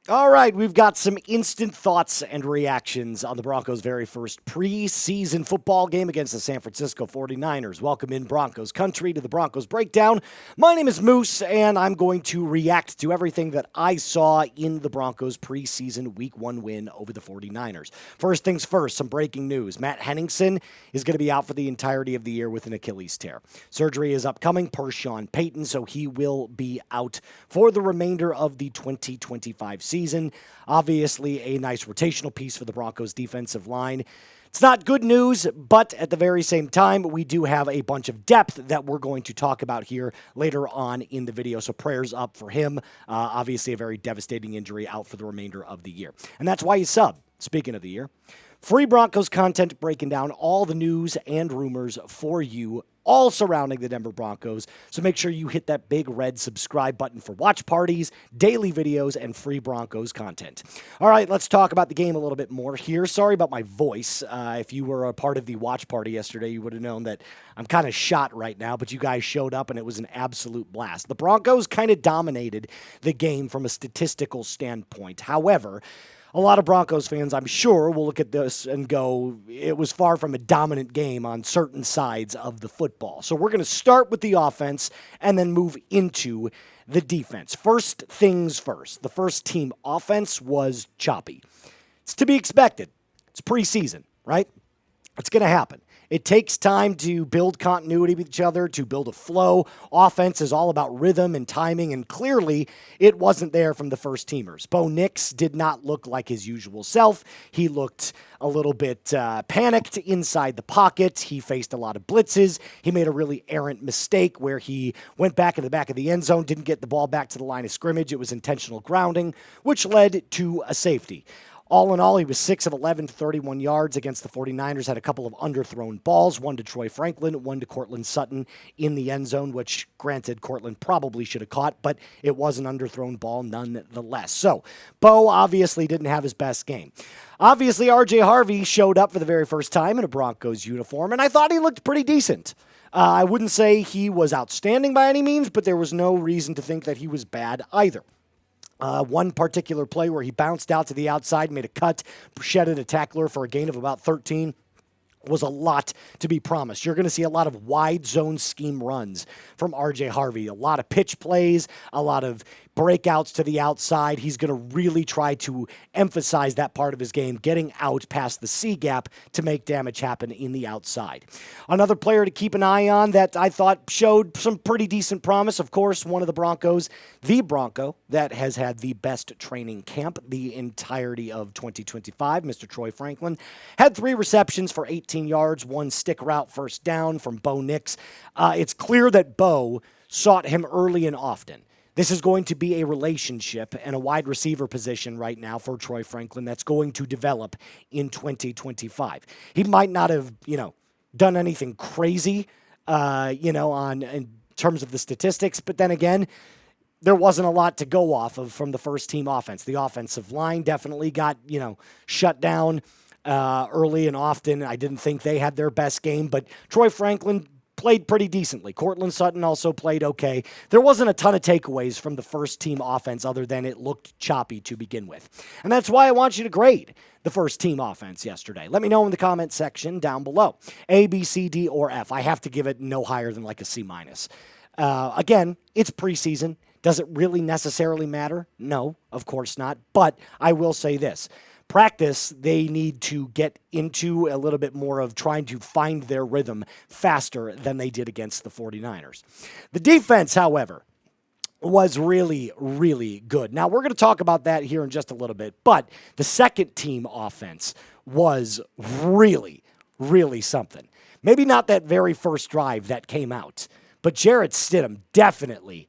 All right, we've got some instant thoughts and reactions on the Broncos' very first preseason football game against the San Francisco 49ers. Welcome in Broncos country to the Broncos Breakdown. My name is Moose, and I'm going to react to everything that I saw in the Broncos' preseason Week 1 win over the 49ers. First things first, some breaking news. Matt Henningsen is going to be out for the entirety of the year with an Achilles tear. Surgery is upcoming per Sean Payton, so he will be out for the remainder of the 2025 season. Obviously, a nice rotational piece for the Broncos defensive line. It's not good news, but at the very same time, we do have a bunch of depth that we're going to talk about here later on in the video. So prayers up for him. Obviously, a very devastating injury, out for the remainder of the year. And that's why you sub, speaking of the year. Free Broncos content breaking down all the news and rumors for you, all surrounding the Denver Broncos. So make sure you hit that big red subscribe button for watch parties, daily videos, and free Broncos content. All right, let's talk about the game a little bit more here. Sorry about my voice. If you were a part of the watch party yesterday, you would have known that I'm kind of shot right now, but you guys showed up and it was an absolute blast. The Broncos kind of dominated the game from a statistical standpoint. However, a lot of Broncos fans, I'm sure, will look at this and go, it was far from a dominant game on certain sides of the football. So we're going to start with the offense and then move into the defense. First things first, the first team offense was choppy. It's to be expected. It's preseason, right? It's going to happen. It takes time to build continuity with each other, to build a flow. Offense is all about rhythm and timing, and clearly it wasn't there from the first teamers. Bo Nix did not look like his usual self. He looked a little bit panicked inside the pocket. He faced a lot of blitzes. He made a really errant mistake where he went back in the back of the end zone, didn't get the ball back to the line of scrimmage. It was intentional grounding, which led to a safety. All in all, he was 6 of 11 to 31 yards against the 49ers, had a couple of underthrown balls, one to Troy Franklin, one to Courtland Sutton in the end zone, which, granted, Courtland probably should have caught, but it was an underthrown ball nonetheless. So, Bo obviously didn't have his best game. Obviously, R.J. Harvey showed up for the very first time in a Broncos uniform, and I thought he looked pretty decent. I wouldn't say he was outstanding by any means, but there was no reason to think that he was bad either. One particular play where he bounced out to the outside, made a cut, shedded a tackler for a gain of about 13. Was a lot to be promised. You're going to see a lot of wide zone scheme runs from R.J. Harvey, a lot of pitch plays, a lot of breakouts to the outside. He's going to really try to emphasize that part of his game, getting out past the C gap to make damage happen in the outside. Another player to keep an eye on that I thought showed some pretty decent promise, of course, one of the Broncos, the Bronco that has had the best training camp the entirety of 2025, Mr. Troy Franklin, had 3 receptions for 18 yards, 1 stick route first down from Bo Nix. It's clear that Bo sought him early and often. This is going to be a relationship and a wide receiver position right now for Troy Franklin that's going to develop in 2025. He might not have, done anything crazy, in terms of the statistics, but then again, there wasn't a lot to go off of from the first team offense. The offensive line definitely got, shut down early and often. I didn't think they had their best game, but Troy Franklin played pretty decently. Courtland Sutton also played okay. There wasn't a ton of takeaways from the first team offense other than it looked choppy to begin with. And that's why I want you to grade the first team offense yesterday. Let me know in the comment section down below. A, B, C, D, or F. I have to give it no higher than like a C-. Again, it's preseason. Does it really necessarily matter? No, of course not. But I will say this. Practice, they need to get into a little bit more of trying to find their rhythm faster than they did against the 49ers. The defense, however, was really, really good. Now, we're going to talk about that here in just a little bit, but the second team offense was really, really something. Maybe not that very first drive that came out, but Jarrett Stidham definitely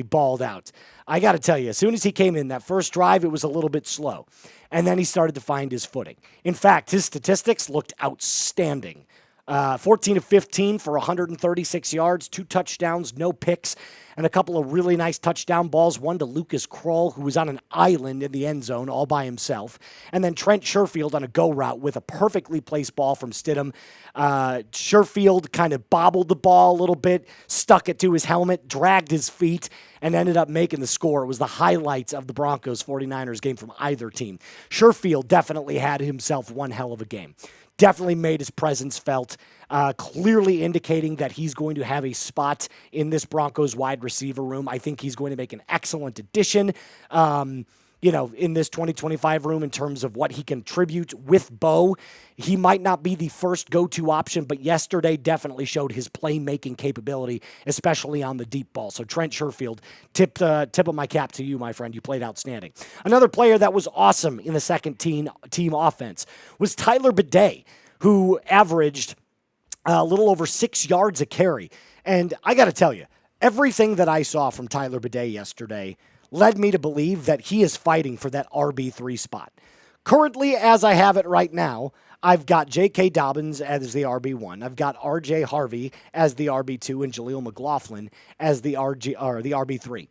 balled out. I got to tell you, as soon as he came in that first drive, it was a little bit slow. And then he started to find his footing. In fact, his statistics looked outstanding 14 of 15 for 136 yards, 2 touchdowns, no picks, and a couple of really nice touchdown balls. One to Lucas Kroll, who was on an island in the end zone all by himself. And then Trent Sherfield on a go route with a perfectly placed ball from Stidham. Sherfield kind of bobbled the ball a little bit, stuck it to his helmet, dragged his feet, and ended up making the score. It was the highlights of the Broncos 49ers game from either team. Sherfield definitely had himself one hell of a game. Definitely made his presence felt, clearly indicating that he's going to have a spot in this Broncos wide receiver room. I think he's going to make an excellent addition, in this 2025 room in terms of what he can contribute with Bo. He might not be the first go-to option, but yesterday definitely showed his playmaking capability, especially on the deep ball. So Trent Sherfield, tip of my cap to you, my friend. You played outstanding. Another player that was awesome in the second team offense was Tyler Badie, who averaged a little over 6 yards a carry. And I got to tell you, everything that I saw from Tyler Badie yesterday led me to believe that he is fighting for that RB3 spot. Currently, as I have it right now, I've got J.K. Dobbins as the RB1. I've got R.J. Harvey as the RB2 and Jaleel McLaughlin as the RB3.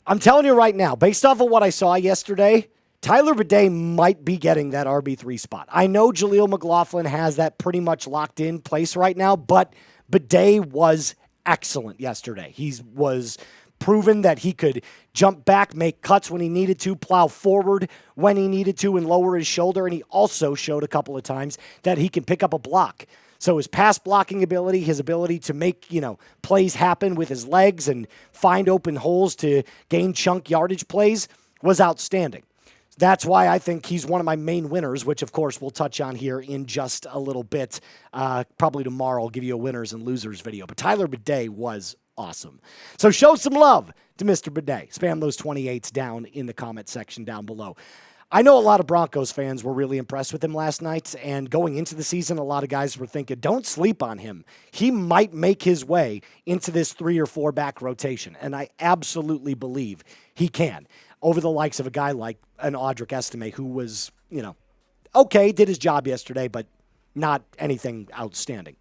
I'm telling you right now, based off of what I saw yesterday, Tyler Badie might be getting that RB3 spot. I know Jaleel McLaughlin has that pretty much locked in place right now, but Badie was excellent yesterday. He was proven that he could jump back, make cuts when he needed to, plow forward when he needed to, and lower his shoulder. And he also showed a couple of times that he can pick up a block. So his pass blocking ability, his ability to make, plays happen with his legs and find open holes to gain chunk yardage plays was outstanding. That's why I think he's one of my main winners, which, of course, we'll touch on here in just a little bit. Probably tomorrow I'll give you a winners and losers video. But Tyler Badie was awesome. So show some love to Mr. Badie. Spam those 28s down in the comment section down below. I know a lot of Broncos fans were really impressed with him last night, and going into the season, a lot of guys were thinking, don't sleep on him. He might make his way into this 3 or 4 back rotation, and I absolutely believe he can, over the likes of a guy like an Audric Estime, who was, okay, did his job yesterday, but not anything outstanding.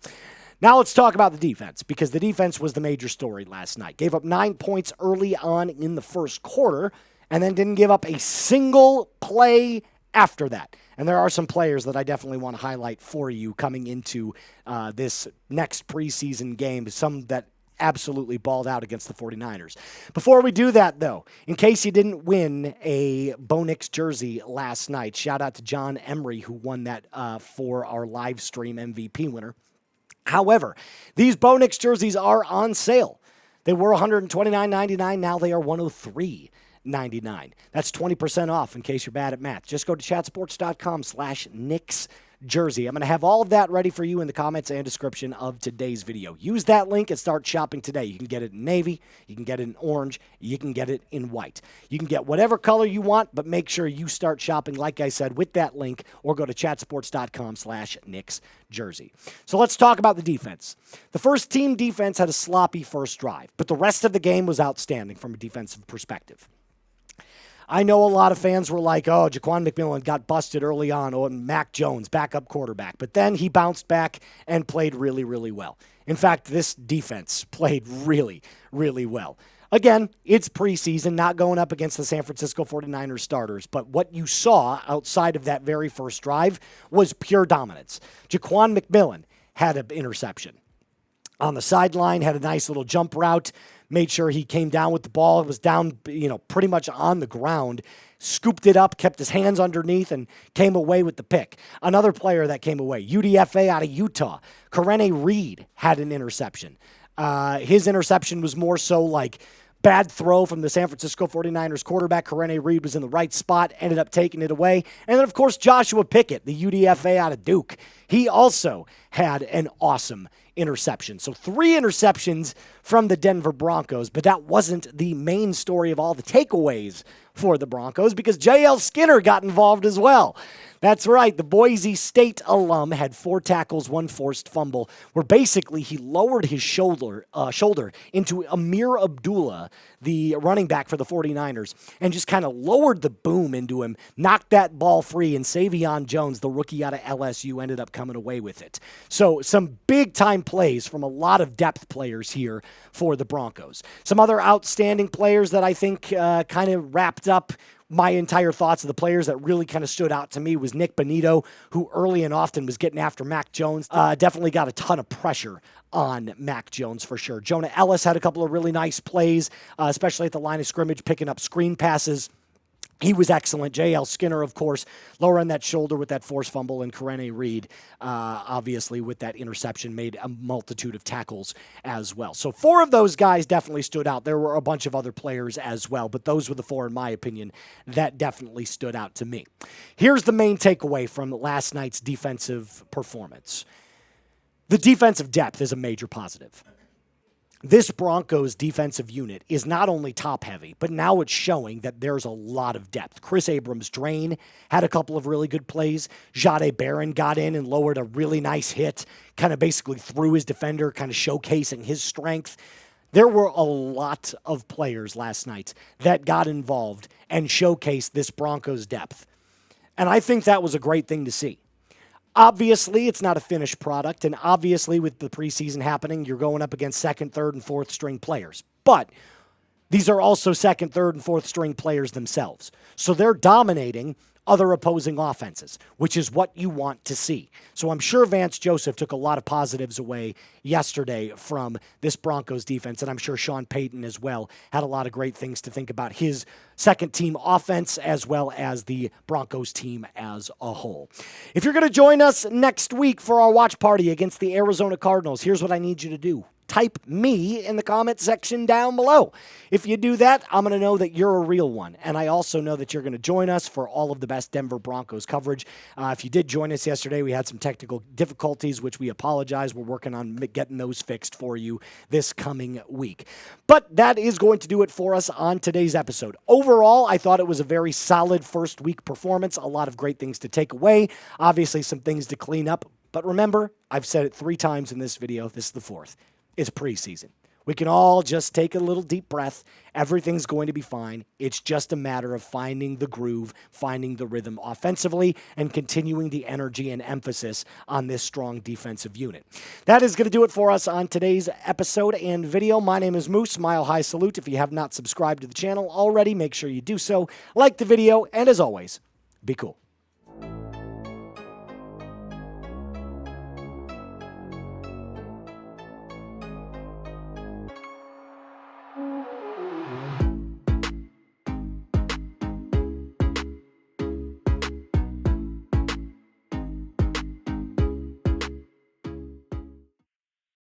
Now let's talk about the defense, because the defense was the major story last night. Gave up 9 points early on in the first quarter, and then didn't give up a single play after that. And there are some players that I definitely want to highlight for you coming into this next preseason game, some that absolutely balled out against the 49ers. Before we do that, though, in case you didn't win a Bo Nix jersey last night, shout out to John Emery, who won that for our live stream MVP winner. However, these Bo Nix jerseys are on sale. They were $129.99. Now they are $103.99. That's 20% off in case you're bad at math. Just go to chatsports.com/Nix jersey. I'm going to have all of that ready for you in the comments and description of today's video. Use that link and start shopping today. You can get it in navy, you can get it in orange, you can get it in white. You can get whatever color you want, but make sure you start shopping, like I said, with that link, or go to chatsports.com/Nix jersey. So let's talk about the defense. The first team defense had a sloppy first drive, but the rest of the game was outstanding from a defensive perspective. I know a lot of fans were like, oh, Jaquan McMillan got busted early on, and Mac Jones, backup quarterback. But then he bounced back and played really, really well. In fact, this defense played really, really well. Again, it's preseason, not going up against the San Francisco 49ers starters, but what you saw outside of that very first drive was pure dominance. Jaquan McMillan had an interception. On the sideline, had a nice little jump route, made sure he came down with the ball. It was down, pretty much on the ground, scooped it up, kept his hands underneath, and came away with the pick. Another player that came away, UDFA out of Utah, Karene Reed had an interception. His interception was more so like bad throw from the San Francisco 49ers quarterback. Karene Reed was in the right spot, ended up taking it away. And then, of course, Joshua Pickett, the UDFA out of Duke. He also had an awesome interception. So 3 interceptions from the Denver Broncos, but that wasn't the main story of all the takeaways for the Broncos, because J.L. Skinner got involved as well. That's right. The Boise State alum had 4 tackles, 1 forced fumble, where basically he lowered his shoulder into Amir Abdullah, the running back for the 49ers, and just kind of lowered the boom into him, knocked that ball free, and Savion Jones, the rookie out of LSU, ended up coming away with it. So some big-time plays from a lot of depth players here for the Broncos. Some other outstanding players that I think kind of wrapped up my entire thoughts of the players that really kind of stood out to me was Nick Bonito, who early and often was getting after Mac Jones. Definitely got a ton of pressure on Mac Jones for sure. Jonah Ellis had a couple of really nice plays, especially at the line of scrimmage, picking up screen passes. He was excellent. J.L. Skinner, of course, lowering that shoulder with that forced fumble, and Karene Reed, obviously, with that interception, made a multitude of tackles as well. So 4 of those guys definitely stood out. There were a bunch of other players as well, but those were the 4, in my opinion, that definitely stood out to me. Here's the main takeaway from last night's defensive performance. The defensive depth is a major positive. This Broncos defensive unit is not only top-heavy, but now it's showing that there's a lot of depth. Chris Abrams-Drain had a couple of really good plays. Jahdae Barron got in and lowered a really nice hit, kind of basically threw his defender, kind of showcasing his strength. There were a lot of players last night that got involved and showcased this Broncos depth. And I think that was a great thing to see. Obviously, it's not a finished product, and obviously with the preseason happening, you're going up against second, third, and fourth string players. But these are also second, third, and fourth string players themselves. So they're dominating other opposing offenses, which is what you want to see. So I'm sure Vance Joseph took a lot of positives away yesterday from this Broncos defense, and I'm sure Sean Payton as well had a lot of great things to think about his second-team offense as well as the Broncos team as a whole. If you're going to join us next week for our watch party against the Arizona Cardinals, here's what I need you to do. Type me in the comment section down below. If you do that, I'm going to know that you're a real one. And I also know that you're going to join us for all of the best Denver Broncos coverage. If you did join us yesterday, we had some technical difficulties, which we apologize. We're working on getting those fixed for you this coming week. But that is going to do it for us on today's episode. Overall, I thought it was a very solid first week performance. A lot of great things to take away. Obviously, some things to clean up. But remember, I've said it 3 times in this video. This is the 4th. It's preseason. We can all just take a little deep breath. Everything's going to be fine. It's just a matter of finding the groove, finding the rhythm offensively, and continuing the energy and emphasis on this strong defensive unit. That is going to do it for us on today's episode and video. My name is Moose. Mile high salute. If you have not subscribed to the channel already, make sure you do so. Like the video, and as always, be cool.